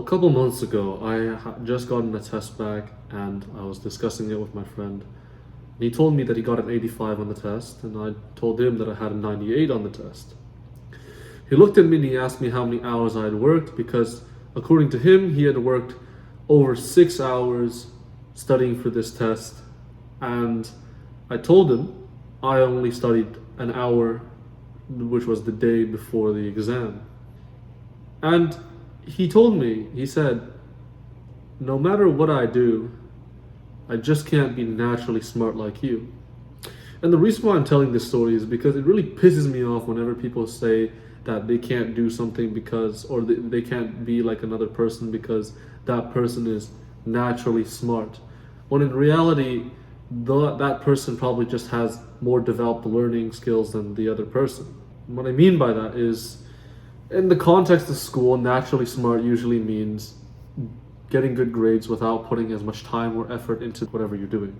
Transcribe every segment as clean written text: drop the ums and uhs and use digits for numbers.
couple months ago, I had just gotten a test back and I was discussing it with my friend. He told me that he got an 85 on the test, and I told him that I had a 98 on the test. He looked at me and he asked me how many hours I had worked because, according to him, he had worked over 6 hours studying for this test. And I told him I only studied an hour, which was the day before the exam. And he told me, he said, no matter what I do, I just can't be naturally smart like you. And the reason why I'm telling this story is because it really pisses me off whenever people say that they can't do something because, or they can't be like another person because that person is naturally smart. When in reality, that person probably just has more developed learning skills than the other person. What I mean by that is, in the context of school, naturally smart usually means getting good grades without putting as much time or effort into whatever you're doing.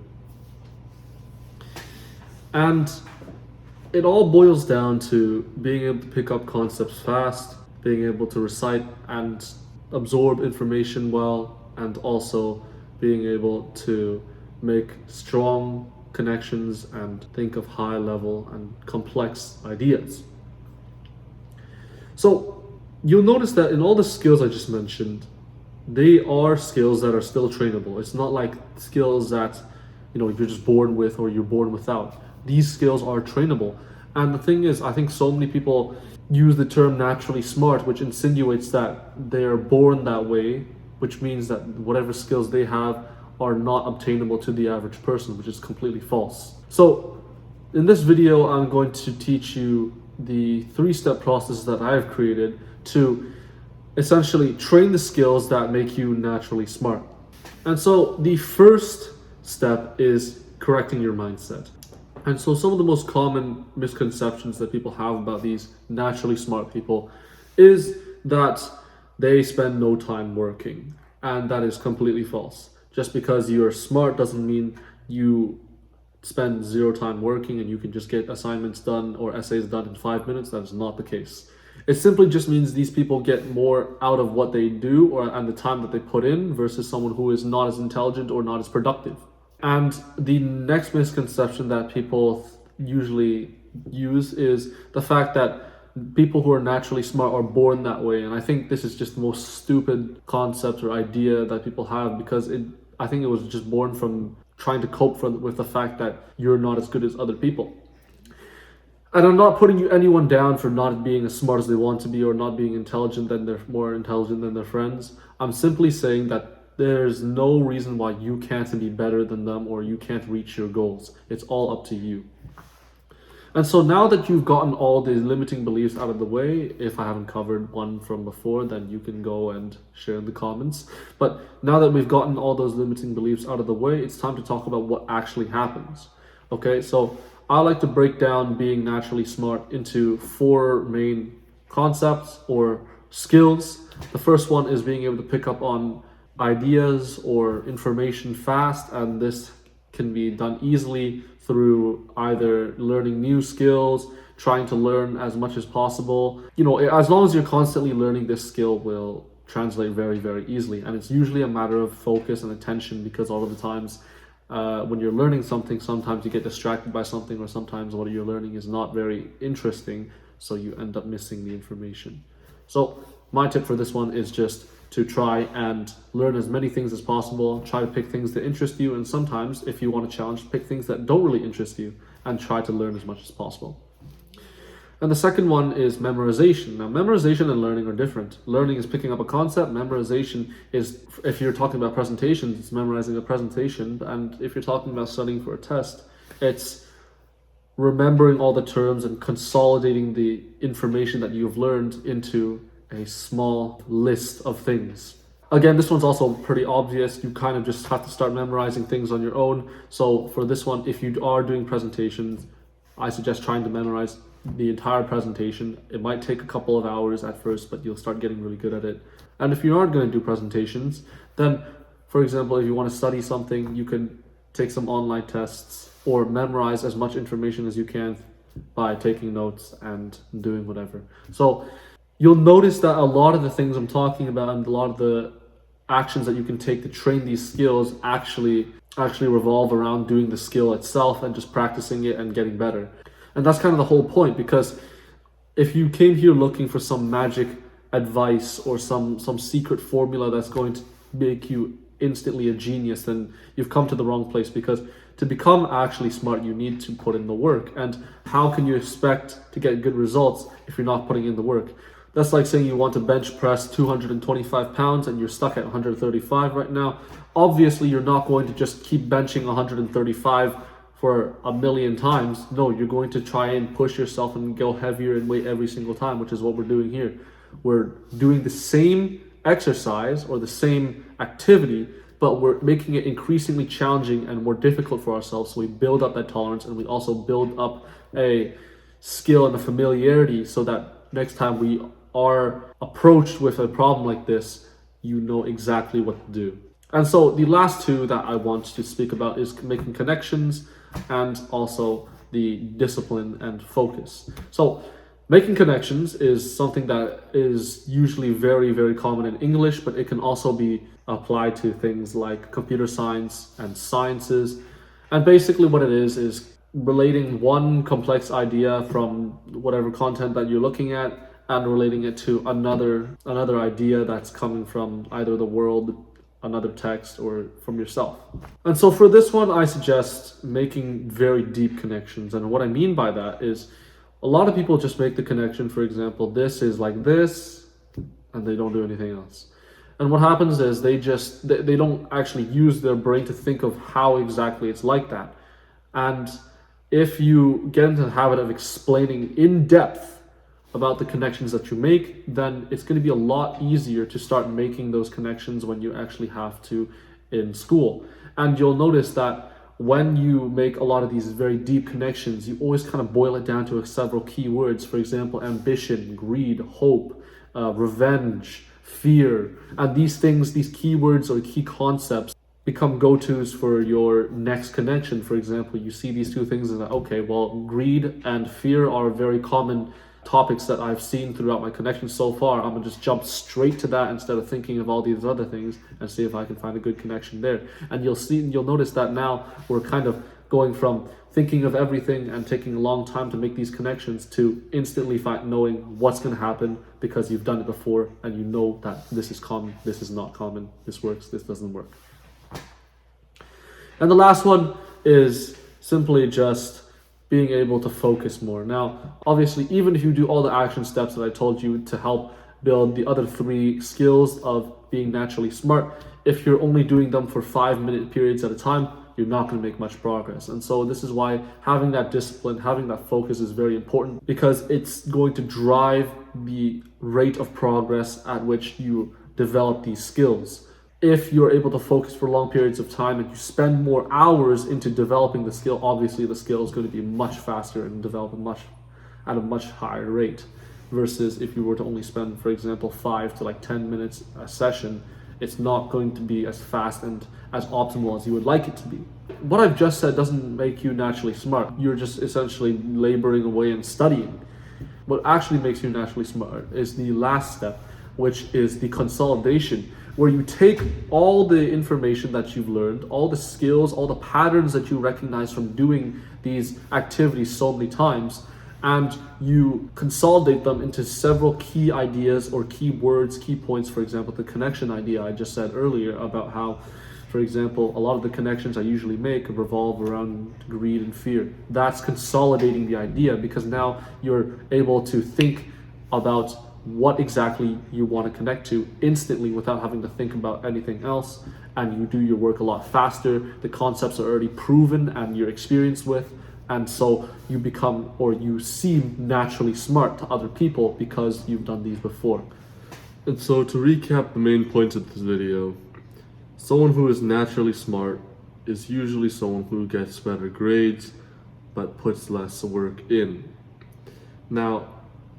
And it all boils down to being able to pick up concepts fast, being able to recite and absorb information well, and also being able to make strong connections and think of high level and complex ideas. So you'll notice that in all the skills I just mentioned, they are skills that are still trainable. It's not like skills that you're just born with or you're born without. These skills are trainable. And the thing is, I think so many people use the term naturally smart, which insinuates that they are born that way, which means that whatever skills they have are not obtainable to the average person, which is completely false. So in this video, I'm going to teach you the 3-step process that I've created to essentially train the skills that make you naturally smart. And so the first step is correcting your mindset. And so some of the most common misconceptions that people have about these naturally smart people is that they spend no time working. And that is completely false. Just because you're smart doesn't mean you spend zero time working and you can just get assignments done or essays done in 5 minutes. That is not the case. It simply just means these people get more out of what they do and the time that they put in versus someone who is not as intelligent or not as productive. And the next misconception that people usually use is the fact that people who are naturally smart are born that way. And I think this is just the most stupid concept or idea that people have, because I think it was just born from trying to cope with the fact that you're not as good as other people. And I'm not putting anyone down for not being as smart as they want to be or not being intelligent than they're more intelligent than their friends. I'm simply saying that there's no reason why you can't be better than them or you can't reach your goals. It's all up to you. And so now that you've gotten all these limiting beliefs out of the way, if I haven't covered one from before, then you can go and share in the comments. But now that we've gotten all those limiting beliefs out of the way, it's time to talk about what actually happens. Okay, so I like to break down being naturally smart into 4 main concepts or skills. The first one is being able to pick up on ideas or information fast, and this can be done easily through either learning new skills, trying to learn as much as possible. As long as you're constantly learning, this skill will translate very, very easily. And it's usually a matter of focus and attention, because all of the times when you're learning something, sometimes you get distracted by something, or sometimes what you're learning is not very interesting, so you end up missing the information. So my tip for this one is just to try and learn as many things as possible. Try to pick things that interest you, and sometimes, if you want a challenge, pick things that don't really interest you and try to learn as much as possible. And the second one is memorization. Now, memorization and learning are different. Learning is picking up a concept. Memorization is, if you're talking about presentations, it's memorizing a presentation. And if you're talking about studying for a test, it's remembering all the terms and consolidating the information that you've learned into a small list of things. Again, this one's also pretty obvious. You kind of just have to start memorizing things on your own. So for this one, if you are doing presentations, I suggest trying to memorize the entire presentation. It might take a couple of hours at first, but you'll start getting really good at it. And if you aren't going to do presentations, then, for example, if you want to study something, you can take some online tests or memorize as much information as you can by taking notes and doing whatever. So you'll notice that a lot of the things I'm talking about and a lot of the actions that you can take to train these skills actually revolve around doing the skill itself and just practicing it and getting better. And that's kind of the whole point, because if you came here looking for some magic advice or some secret formula that's going to make you instantly a genius, then you've come to the wrong place, because to become actually smart, you need to put in the work. And how can you expect to get good results if you're not putting in the work? That's like saying you want to bench press 225 pounds and you're stuck at 135 right now. Obviously, you're not going to just keep benching 135 for a million times. No, you're going to try and push yourself and go heavier in weight every single time, which is what we're doing here. We're doing the same exercise or the same activity, but we're making it increasingly challenging and more difficult for ourselves. So we build up that tolerance, and we also build up a skill and a familiarity so that next time we are approached with a problem like this, you know exactly what to do. And so the last two that I want to speak about is making connections and also the discipline and focus. So making connections is something that is usually very, very common in English, but it can also be applied to things like computer science and sciences. And basically what it is relating one complex idea from whatever content that you're looking at and relating it to another idea that's coming from either the world, another text, or from yourself. And so for this one, I suggest making very deep connections. And what I mean by that is a lot of people just make the connection, for example, this is like this, and they don't do anything else. And what happens is they don't actually use their brain to think of how exactly it's like that. And if you get into the habit of explaining in depth about the connections that you make, then it's going to be a lot easier to start making those connections when you actually have to in school. And you'll notice that when you make a lot of these very deep connections, you always kind of boil it down to several key words. For example, ambition, greed, hope, revenge, fear. And these things, these keywords or key concepts become go-tos for your next connection. For example, you see these two things and okay, well, greed and fear are very common topics that I've seen throughout my connections so far. I'm gonna just jump straight to that instead of thinking of all these other things and see if I can find a good connection there. And you'll notice that now we're kind of going from thinking of everything and taking a long time to make these connections to instantly knowing what's going to happen because you've done it before and you know that this is common, this is not common, this works, this doesn't work. And the last one is simply just being able to focus more. Now, obviously, even if you do all the action steps that I told you to help build the other three skills of being naturally smart, if you're only doing them for 5-minute periods at a time, you're not going to make much progress. And so this is why having that discipline, having that focus is very important, because it's going to drive the rate of progress at which you develop these skills. If you're able to focus for long periods of time and you spend more hours into developing the skill, obviously the skill is going to be much faster and develop at a much higher rate. Versus if you were to only spend, for example, 5 to 10 minutes a session, it's not going to be as fast and as optimal as you would like it to be. What I've just said doesn't make you naturally smart. You're just essentially laboring away and studying. What actually makes you naturally smart is the last step, which is the consolidation, where you take all the information that you've learned, all the skills, all the patterns that you recognize from doing these activities so many times, and you consolidate them into several key ideas or key words, key points. For example, the connection idea I just said earlier about how, for example, a lot of the connections I usually make revolve around greed and fear. That's consolidating the idea, because now you're able to think about what exactly you want to connect to instantly without having to think about anything else, and you do your work a lot faster. The concepts are already proven and you're experienced with, and so you become, or you seem naturally smart to other people because you've done these before. And so to recap the main points of this video, someone who is naturally smart is usually someone who gets better grades but puts less work in. Now,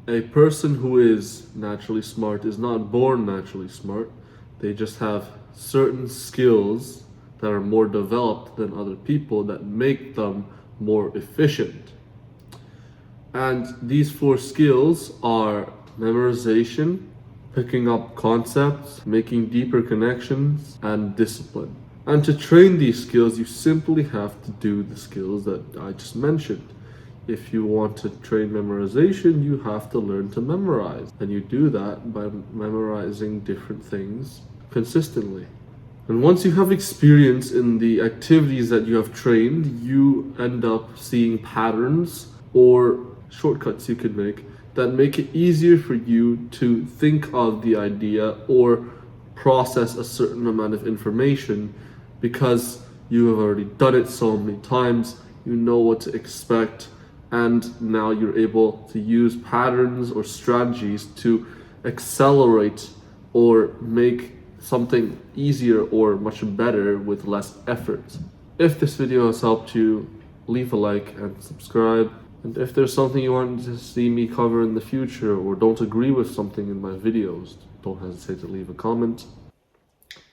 a person who is naturally smart is not born naturally smart. They just have certain skills that are more developed than other people that make them more efficient. And these 4 skills are memorization, picking up concepts, making deeper connections, and discipline. And to train these skills, you simply have to do the skills that I just mentioned. If you want to train memorization, you have to learn to memorize. And you do that by memorizing different things consistently. And once you have experience in the activities that you have trained, you end up seeing patterns or shortcuts you could make that make it easier for you to think of the idea or process a certain amount of information because you have already done it so many times, you know what to expect, and now you're able to use patterns or strategies to accelerate or make something easier or much better with less effort. If this video has helped you, leave a like and subscribe. And if there's something you want to see me cover in the future or don't agree with something in my videos, don't hesitate to leave a comment.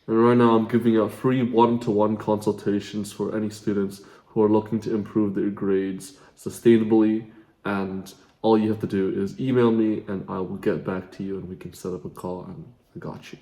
And right now I'm giving out free one-to-one consultations for any students who are looking to improve their grades sustainably, and all you have to do is email me and I will get back to you and we can set up a call and I got you.